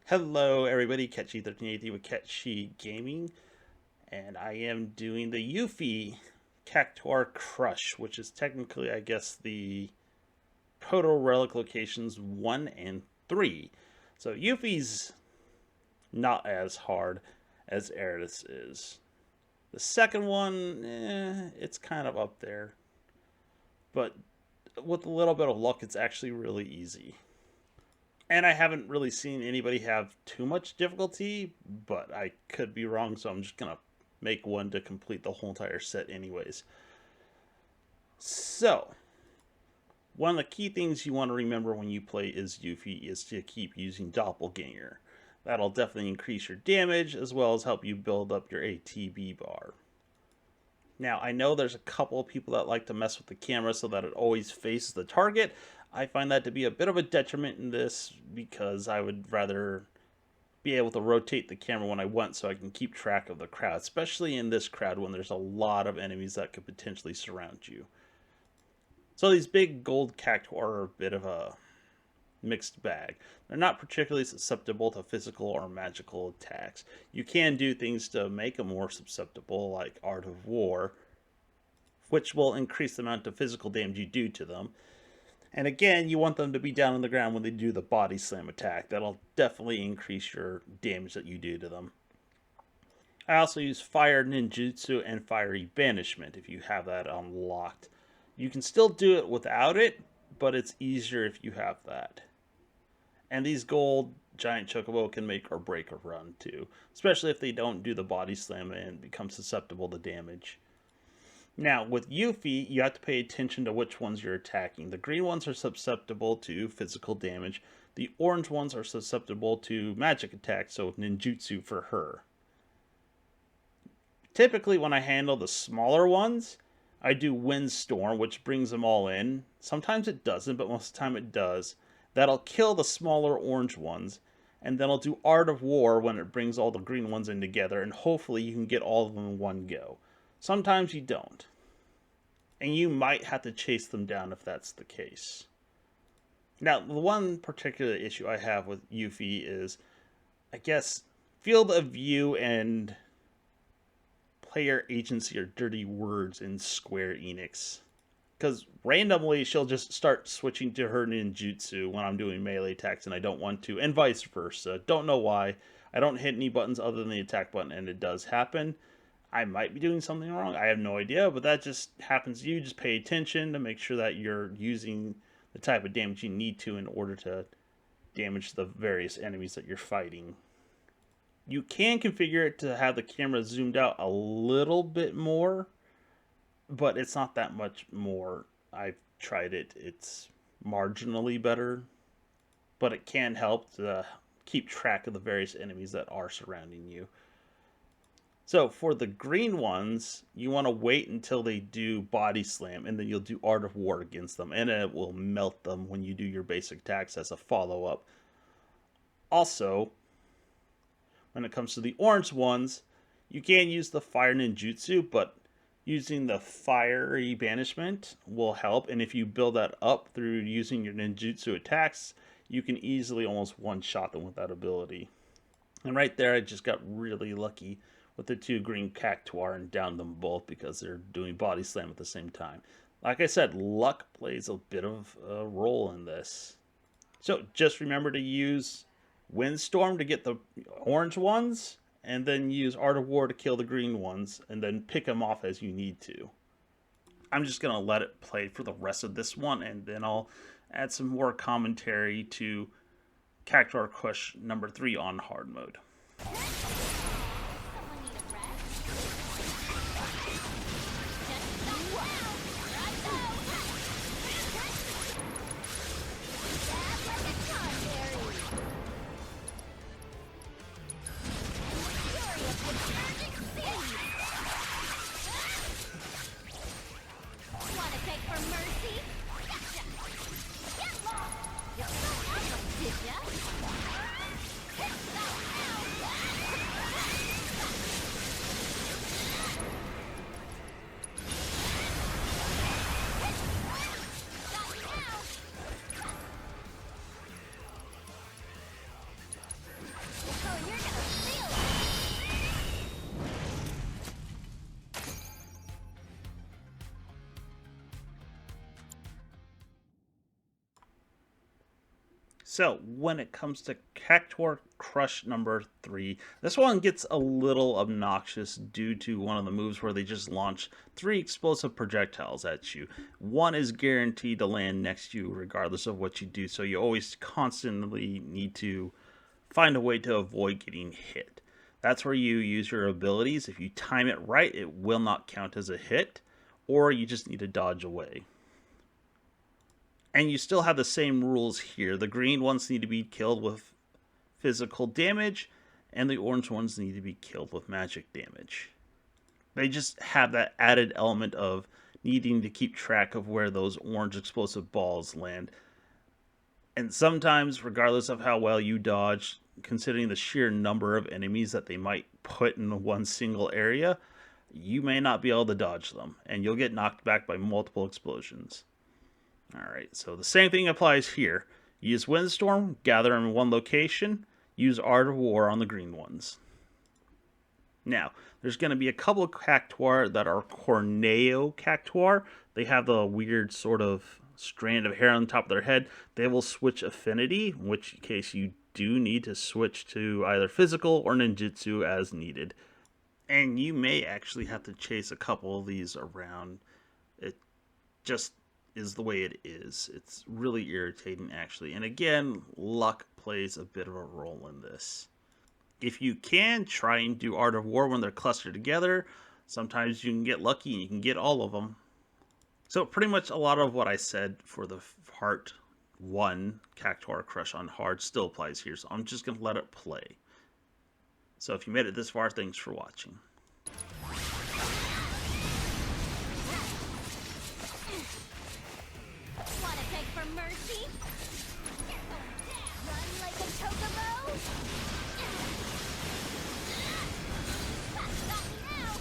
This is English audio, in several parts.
Hello everybody, Catchy1380 with Catchy Gaming, and I am doing the Yuffie Cactuar Crush, which is technically, I guess, the Proto Relic locations 1 and 3. So Yuffie's not as hard as Eris is. The second one, it's kind of up there, but with a little bit of luck, it's actually really easy. And I haven't really seen anybody have too much difficulty, but I could be wrong, so I'm just gonna make one to complete the whole entire set anyways. So, one of the key things you want to remember when you play as Yuffie is to keep using Doppelganger. That'll definitely increase your damage as well as help you build up your ATB bar. Now, I know there's a couple of people that like to mess with the camera so that it always faces the target. I find that to be a bit of a detriment in this because I would rather be able to rotate the camera when I want so I can keep track of the crowd, especially in this crowd when there's a lot of enemies that could potentially surround you. So these big gold cactuar are a bit of a mixed bag. They're not particularly susceptible to physical or magical attacks. You can do things to make them more susceptible, like Art of War, which will increase the amount of physical damage you do to them. And again, you want them to be down on the ground when they do the body slam attack. That'll definitely increase your damage that you do to them. I also use Fire Ninjutsu and Fiery Banishment if you have that unlocked. You can still do it without it, but it's easier if you have that. And these gold giant chocobo can make or break a run too, especially if they don't do the body slam and become susceptible to damage. Now, with Yuffie, you have to pay attention to which ones you're attacking. The green ones are susceptible to physical damage. The orange ones are susceptible to magic attacks, so ninjutsu for her. Typically, when I handle the smaller ones, I do Windstorm, which brings them all in. Sometimes it doesn't, but most of the time it does. That'll kill the smaller orange ones. And then I'll do Art of War when it brings all the green ones in together, and hopefully you can get all of them in one go. Sometimes you don't. And you might have to chase them down if that's the case. Now, the one particular issue I have with Yuffie is, I guess, field of view and player agency are dirty words in Square Enix. Because randomly she'll just start switching to her ninjutsu when I'm doing melee attacks and I don't want to, and vice versa. Don't know why. I don't hit any buttons other than the attack button, and it does happen. I might be doing something wrong. I have no idea, but that just happens to you. Just pay attention to make sure that you're using the type of damage you need to in order to damage the various enemies that you're fighting. You can configure it to have the camera zoomed out a little bit more, but it's not that much more. I've tried it. It's marginally better, but it can help to keep track of the various enemies that are surrounding you. So for the green ones, you want to wait until they do body slam, and then you'll do Art of War against them, and it will melt them when you do your basic attacks as a follow-up. Also, when it comes to the orange ones, you can use the Fire Ninjutsu, but using the Fiery Banishment will help, and if you build that up through using your ninjutsu attacks, you can easily almost one-shot them with that ability. And right there, I just got really lucky with the two green cactuar and downed them both because they're doing body slam at the same time. Like I said, luck plays a bit of a role in this. So just remember to use Windstorm to get the orange ones, and then use Art of War to kill the green ones, and then pick them off as you need to. I'm just going to let it play for the rest of this one, and then I'll add some more commentary to Cactuar Crush number 3 on hard mode. So, when it comes to Cactuar Crush number 3, this one gets a little obnoxious due to one of the moves where they just launch 3 explosive projectiles at you. One is guaranteed to land next to you regardless of what you do, so you always constantly need to find a way to avoid getting hit. That's where you use your abilities. If you time it right, it will not count as a hit, or you just need to dodge away. And you still have the same rules here. The green ones need to be killed with physical damage, and the orange ones need to be killed with magic damage. They just have that added element of needing to keep track of where those orange explosive balls land. And sometimes, regardless of how well you dodge, considering the sheer number of enemies that they might put in one single area, you may not be able to dodge them, and you'll get knocked back by multiple explosions. Alright, so the same thing applies here. Use Windstorm, gather in one location, use Art of War on the green ones. Now, there's going to be a couple of Cactuar that are Corneo Cactuar. They have the weird sort of strand of hair on top of their head. They will switch affinity, in which case you do need to switch to either physical or ninjutsu as needed. And you may actually have to chase a couple of these around. It just is the way it is. It's really irritating, actually. And again, luck plays a bit of a role in this. If you can, try and do Art of War when they're clustered together. Sometimes you can get lucky and you can get all of them. So pretty much a lot of what I said for the Part 1 Cactuar Crush on hard still applies here. So I'm just going to let it play. So if you made it this far, thanks for watching. Mercy? Run like a chocobo? Got me now!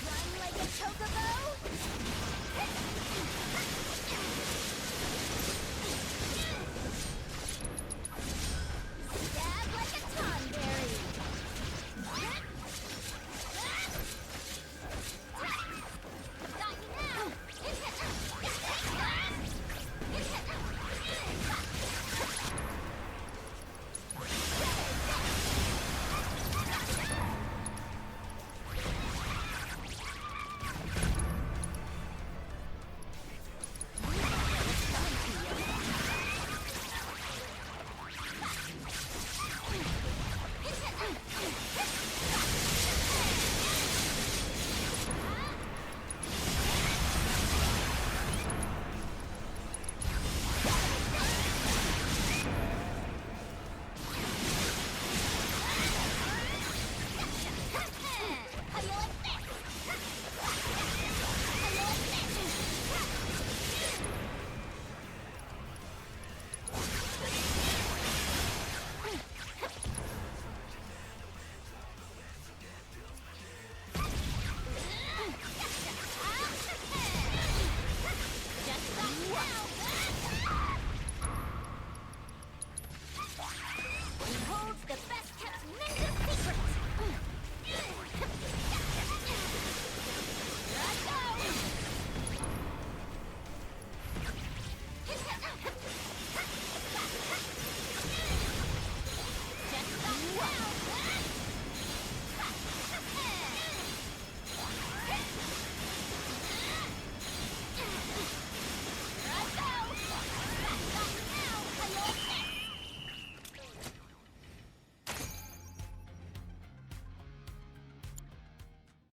Run like a chocobo?